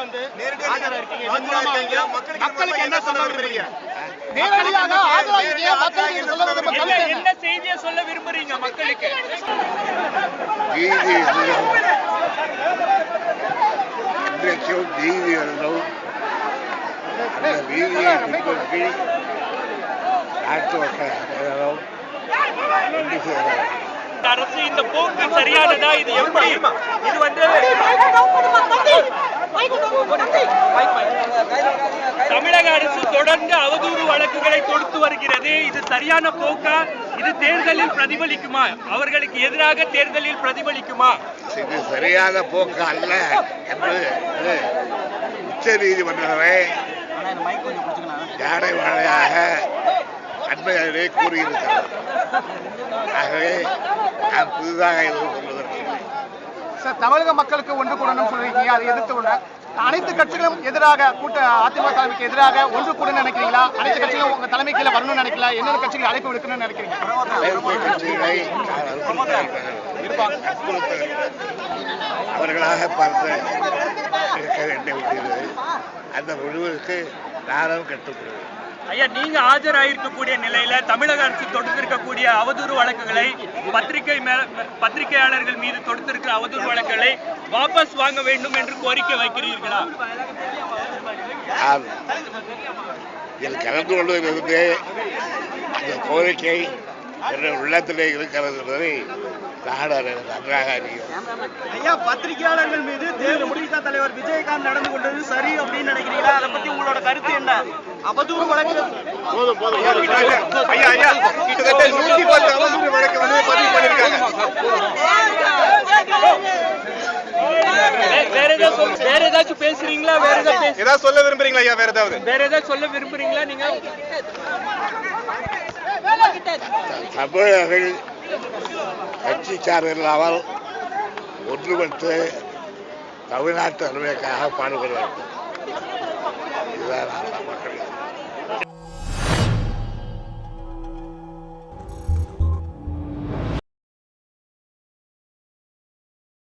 வந்து மக்களுக்கு என்ன சொல்ல விரும்புறீங்க? நேரடியாக ஆஜராகிய மக்களுக்கு சொல்ல விரும்புறீங்க, என்ன செய்தியை சொல்ல விரும்புறீங்க மக்களுக்கு? இன்றைக்கும் நீதி வரணும். அந்த நீதியை பின்பற்றி நாட்டு மக்கள் அனைவரும் ஒன்று சேரணும். அரசு இந்த போக்கு சரியானதா? இது எப்படி? இது வந்து தமிழக அரசு தொடர்ந்து அவதூறு வழக்குகளை தொடுத்து வருகிறது. இது சரியான போக்கா? இது தேர்தலில் பிரதிபலிக்குமா? அவர்களுக்கு எதிராக தேர்தலில் பிரதிபலிக்குமா? இது சரியான போக்கு அல்ல என்று உச்ச நீதிமன்றமே யானை வாழையாக அண்மையிலே கூறியிருக்கிறார். ஆகவே நான் புதிதாக எதுவும் சொல்வதற்கு சார், தமிழக மக்களுக்கு ஒன்று கூடணும் சொல்றீங்க, அதை எதிர்த்து கொள்ள அனைத்து கட்சிகளும் எதிராக அதிமுக தலைமைக்கு எதிராக ஒன்று கூட நினைக்கிறீங்களா? அனைத்து கட்சிகளும் உங்க தலைமை கீழே வரணும்னு நினைக்கலாம். என்னென்ன கட்சிகள் அழைப்பு விடுக்கணும்னு நினைக்கிறீங்க? கட்சிகளை அவர்களாக பார்த்து இருக்க வேண்டியது. அந்த முடிவுக்கு நானும் கட்டுப்படுவேன். ஐயா, நீங்க ஆஜராயிருக்கக்கூடிய நிலையில தமிழக அரசு தொடுத்திருக்கக்கூடிய அவதூறு வழக்குகளை, பத்திரிகையாளர்கள் மீது தொடுத்திருக்கிற அவதூறு வழக்குகளை வாபஸ் வாங்க வேண்டும் என்று கோரிக்கை வைக்கிறீர்களா? இதில் கலந்து கொள்வதிலிருந்தே அந்த கோரிக்கை உள்ளத்திலே இருக்கிறது என்பதை நாடு நன்றாக அறியும். ஐயா, பத்திரிகையாளர்கள் மீது திமுக தலைவர் விஜயகாந்த் நடந்து கொண்டது சரி அப்படின்னு நினைக்கிறீங்களா? அதை பத்தி உங்களோட கருத்து என்ன? அவதூறு வழக்கு கிட்டத்தட்ட 110 அவதூறு வழக்கு வந்து பதிவு பண்ணிருக்காங்க. வேற ஏதாச்சும் பேசுறீங்களா? வேற ஏதாவது சொல்ல விரும்புறீங்களா ஐயா? வேற ஏதாவது சொல்ல விரும்புறீங்களா நீங்க? தமிழர்கள் கட்சி சார்பில்லாமல் ஒன்றுபட்டு தமிழ்நாட்டு நன்மைக்காக பாடுபட வேண்டும். இதுதான்